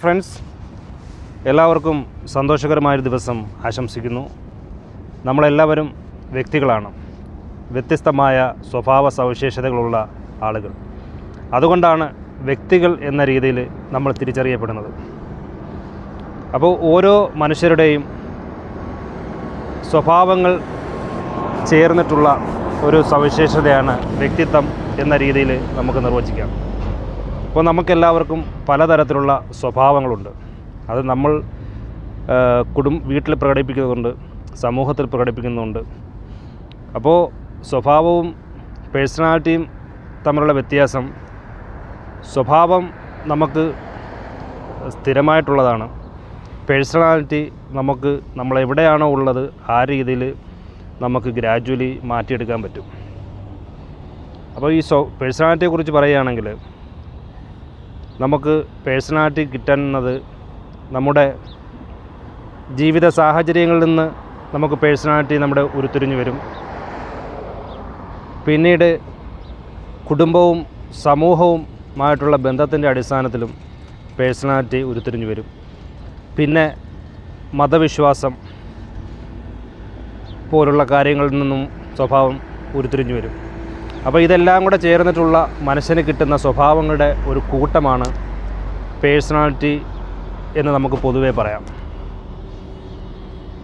Friends, എല്ലാവർക്കും സന്തോഷകരമായൊരു ദിവസം ആശംസിക്കുന്നു. നമ്മളെല്ലാവരും വ്യക്തികളാണ്, വ്യത്യസ്തമായ സ്വഭാവ സവിശേഷതകളുള്ള ആളുകൾ. അതുകൊണ്ടാണ് വ്യക്തികൾ എന്ന രീതിയിൽ നമ്മൾ തിരിച്ചറിയപ്പെടുന്നത്. അപ്പോൾ ഓരോ മനുഷ്യരുടെയും സ്വഭാവങ്ങൾ ചേർന്നിട്ടുള്ള ഒരു സവിശേഷതയാണ് വ്യക്തിത്വം എന്ന രീതിയിൽ നമുക്ക് നിർവചിക്കാം. അപ്പോൾ നമുക്കെല്ലാവർക്കും പലതരത്തിലുള്ള സ്വഭാവങ്ങളുണ്ട്. അത് നമ്മൾ വീട്ടിൽ പ്രകടിപ്പിക്കുന്നുണ്ട്, സമൂഹത്തിൽ പ്രകടിപ്പിക്കുന്നുണ്ട്. അപ്പോൾ സ്വഭാവവും പേഴ്സണാലിറ്റിയും തമ്മിലുള്ള വ്യത്യാസം, സ്വഭാവം നമുക്ക് സ്ഥിരമായിട്ടുള്ളതാണ്. പേഴ്സണാലിറ്റി നമുക്ക് നമ്മളെവിടെയാണോ ഉള്ളത് ആ രീതിയിൽ നമുക്ക് ഗ്രാജ്വലി മാറ്റിയെടുക്കാൻ പറ്റും. അപ്പോൾ ഈ പേഴ്സണാലിറ്റിയെക്കുറിച്ച് പറയുകയാണെങ്കിൽ, നമുക്ക് പേഴ്സണാലിറ്റി കിട്ടുന്നത് നമ്മുടെ ജീവിത സാഹചര്യങ്ങളിൽ നിന്ന് നമുക്ക് പേഴ്സണാലിറ്റി നമ്മുടെ ഉരുത്തിരിഞ്ഞു വരും. പിന്നീട് കുടുംബവും സമൂഹവുമായിട്ടുള്ള ബന്ധത്തിൻ്റെ അടിസ്ഥാനത്തിലും പേഴ്സണാലിറ്റി ഉരുത്തിരിഞ്ഞു വരും. പിന്നെ മതവിശ്വാസം പോലുള്ള കാര്യങ്ങളിൽ നിന്നും സ്വഭാവം ഉരുത്തിരിഞ്ഞു വരും. അപ്പോൾ ഇതെല്ലാം കൂടെ ചേർന്നിട്ടുള്ള മനുഷ്യന് കിട്ടുന്ന സ്വഭാവങ്ങളുടെ ഒരു കൂട്ടമാണ് പേഴ്സണാലിറ്റി എന്ന് നമുക്ക് പൊതുവേ പറയാം.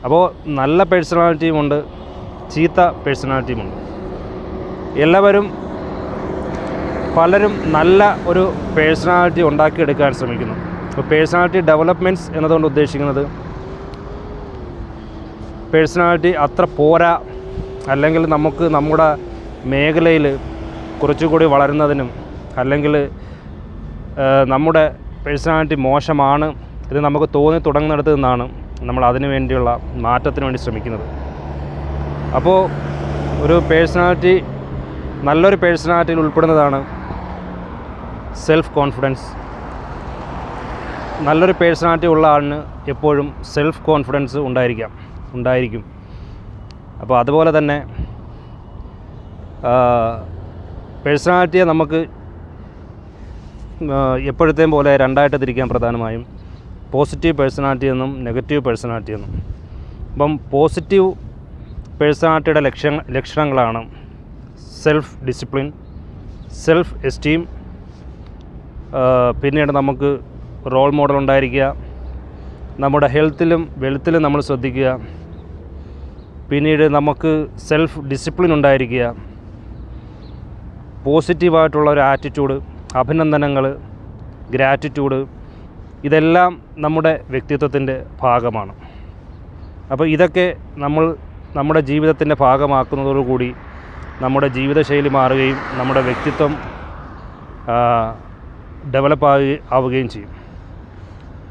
അപ്പോൾ നല്ല പേഴ്സണാലിറ്റിയുമുണ്ട്, ചീത്ത പേഴ്സണാലിറ്റിയുമുണ്ട്. പലരും നല്ല ഒരു പേഴ്സണാലിറ്റി ഉണ്ടാക്കിയെടുക്കാൻ ശ്രമിക്കുന്നു. അപ്പോൾ പേഴ്സണാലിറ്റി ഡെവലപ്മെൻറ്റ്സ് എന്നതുകൊണ്ട് ഉദ്ദേശിക്കുന്നത് പേഴ്സണാലിറ്റി അത്ര പോരാ, അല്ലെങ്കിൽ നമുക്ക് നമ്മുടെ മേഖലയിൽ കുറച്ചുകൂടി വളരുന്നതിനും, അല്ലെങ്കിൽ നമ്മുടെ പേഴ്സണാലിറ്റി മോശമാണ് ഇത് നമുക്ക് തോന്നി തുടങ്ങുന്നിടത്ത് നിന്നാണ് നമ്മൾ അതിനു വേണ്ടിയുള്ള മാറ്റത്തിന് വേണ്ടി ശ്രമിക്കുന്നത്. അപ്പോൾ ഒരു പേഴ്സണാലിറ്റി, നല്ലൊരു പേഴ്സണാലിറ്റിയിൽ ഉൾപ്പെടുന്നതാണ് സെൽഫ് കോൺഫിഡൻസ്. നല്ലൊരു പേഴ്സണാലിറ്റി ഉള്ള ആളിന് എപ്പോഴും സെൽഫ് കോൺഫിഡൻസ് ഉണ്ടായിരിക്കും. അപ്പോൾ അതുപോലെ തന്നെ പേഴ്സണാലിറ്റിയെ നമുക്ക് എപ്പോഴത്തെയും പോലെ രണ്ടായിട്ട് തിരിക്കാൻ, പ്രധാനമായും പോസിറ്റീവ് പേഴ്സണാലിറ്റി എന്നും നെഗറ്റീവ് പേഴ്സണാലിറ്റി എന്നും. അപ്പം പോസിറ്റീവ് പേഴ്സണാലിറ്റിയുടെ ലക്ഷണങ്ങളാണ് സെൽഫ് ഡിസിപ്ലിൻ, സെൽഫ് എസ്റ്റീം, പിന്നീട് നമുക്ക് റോൾ മോഡൽ ഉണ്ടായിരിക്കുക, നമ്മുടെ ഹെൽത്തിലും വെൽത്തിലും നമ്മൾ ശ്രദ്ധിക്കുക, പിന്നീട് നമുക്ക് സെൽഫ് ഡിസിപ്ലിൻ ഉണ്ടായിരിക്കുക, പോസിറ്റീവായിട്ടുള്ള ഒരു ആറ്റിറ്റ്യൂഡ്, അഭിനന്ദനങ്ങൾ, ഗ്രാറ്റിറ്റ്യൂഡ്, ഇതെല്ലാം നമ്മുടെ വ്യക്തിത്വത്തിൻ്റെ ഭാഗമാണ്. അപ്പോൾ ഇതൊക്കെ നമ്മുടെ ജീവിതത്തിൻ്റെ ഭാഗമാക്കുന്നതോടുകൂടി നമ്മുടെ ജീവിതശൈലി മാറുകയും നമ്മുടെ വ്യക്തിത്വം ഡെവലപ്പ് ആവുകയും ചെയ്യും.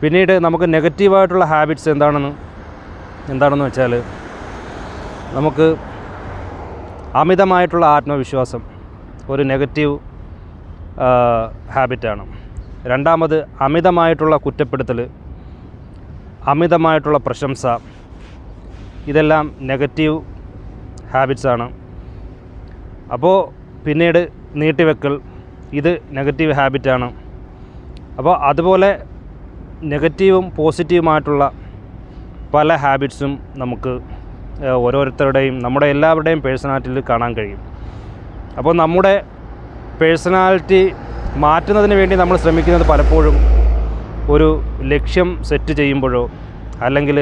പിന്നീട് നമുക്ക് നെഗറ്റീവായിട്ടുള്ള ഹാബിറ്റ്സ് എന്താണെന്ന് വെച്ചാൽ, നമുക്ക് അമിതമായിട്ടുള്ള ആത്മവിശ്വാസം ഒരു നെഗറ്റീവ് ഹാബിറ്റാണ്. രണ്ടാമത് അമിതമായിട്ടുള്ള കുറ്റപ്പെടുത്തൽ, അമിതമായിട്ടുള്ള പ്രശംസ, ഇതെല്ലാം നെഗറ്റീവ് ഹാബിറ്റ്സാണ്. അപ്പോൾ പിന്നീട് നീട്ടിവെക്കൽ, ഇത് നെഗറ്റീവ് ഹാബിറ്റാണ്. അപ്പോൾ അതുപോലെ നെഗറ്റീവും പോസിറ്റീവുമായിട്ടുള്ള പല ഹാബിറ്റ്സും നമുക്ക് ഓരോരുത്തരുടെയും, നമ്മുടെ എല്ലാവരുടെയും പേഴ്സണാലിറ്റിയിൽ കാണാൻ കഴിയും. അപ്പോൾ നമ്മുടെ പേഴ്സണാലിറ്റി മാറ്റുന്നതിന് വേണ്ടി നമ്മൾ ശ്രമിക്കുന്നത് പലപ്പോഴും ഒരു ലക്ഷ്യം സെറ്റ് ചെയ്യുമ്പോഴോ, അല്ലെങ്കിൽ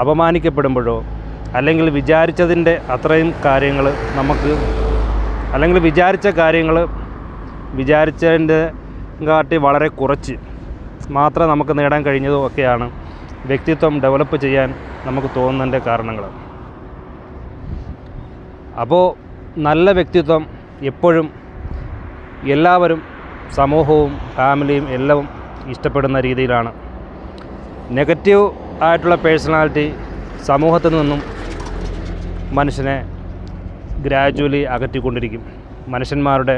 അപമാനിക്കപ്പെടുമ്പോഴോ, അല്ലെങ്കിൽ വിചാരിച്ചതിൻ്റെ അത്രയും കാര്യങ്ങൾ അല്ലെങ്കിൽ വിചാരിച്ച കാര്യങ്ങൾ വിചാരിച്ചതിൻ്റെ കാട്ടി വളരെ കുറച്ച് മാത്രം നമുക്ക് നേടാൻ കഴിഞ്ഞതും ഒക്കെയാണ് വ്യക്തിത്വം ഡെവലപ്പ് ചെയ്യാൻ നമുക്ക് തോന്നുന്നതിൻ്റെ കാരണങ്ങൾ. അപ്പോൾ നല്ല വ്യക്തിത്വം എപ്പോഴും എല്ലാവരും, സമൂഹവും ഫാമിലിയും എല്ലാം ഇഷ്ടപ്പെടുന്ന രീതിയിലാണ്. നെഗറ്റീവ് ആയിട്ടുള്ള പേഴ്സണാലിറ്റി സമൂഹത്തിൽ നിന്നും മനുഷ്യനെ ഗ്രാജ്വലി അകറ്റിക്കൊണ്ടിരിക്കും, മനുഷ്യന്മാരുടെ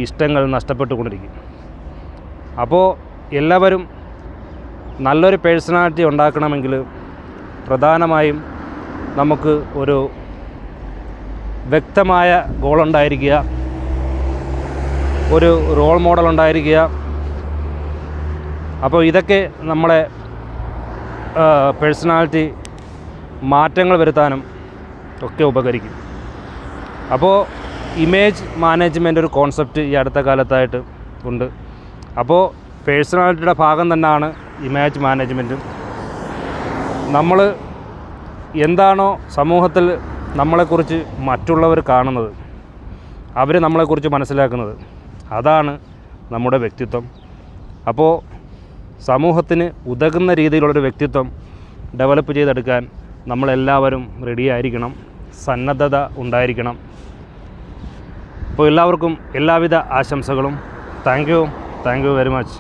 ഇഷ്ടങ്ങൾ നഷ്ടപ്പെട്ടുകൊണ്ടിരിക്കും. അപ്പോൾ എല്ലാവരും നല്ലൊരു പേഴ്സണാലിറ്റി ഉണ്ടാക്കണമെങ്കിൽ പ്രധാനമായും നമുക്ക് ഒരു വ്യക്തമായ ഗോളുണ്ടായിരിക്കുക, ഒരു റോൾ മോഡൽ ഉണ്ടായിരിക്കുക, അപ്പോൾ ഇതൊക്കെ നമ്മളെ പേഴ്സണാലിറ്റി മാറ്റങ്ങൾ വരുത്താനും ഒക്കെ ഉപകരിക്കും. അപ്പോൾ ഇമേജ് മാനേജ്മെൻ്റ് ഒരു കോൺസെപ്റ്റ് ഈ അടുത്ത കാലത്തായിട്ട് ഉണ്ട്. അപ്പോൾ പേഴ്സണാലിറ്റിയുടെ ഭാഗം തന്നെയാണ് ഇമേജ് മാനേജ്മെൻറ്റും. നമ്മൾ എന്താണോ സമൂഹത്തിൽ നമ്മളെക്കുറിച്ച് മറ്റുള്ളവർ കാണുന്നത്, അവർ നമ്മളെക്കുറിച്ച് മനസ്സിലാക്കുന്നത്, അതാണ് നമ്മുടെ വ്യക്തിത്വം. അപ്പോൾ സമൂഹത്തിന് ഉതകുന്ന രീതിയിലുള്ളൊരു വ്യക്തിത്വം ഡെവലപ്പ് ചെയ്തെടുക്കാൻ നമ്മളെല്ലാവരും റെഡിയായിരിക്കണം, സന്നദ്ധത ഉണ്ടായിരിക്കണം. അപ്പോൾ എല്ലാവർക്കും എല്ലാവിധ ആശംസകളും. Thank you very much.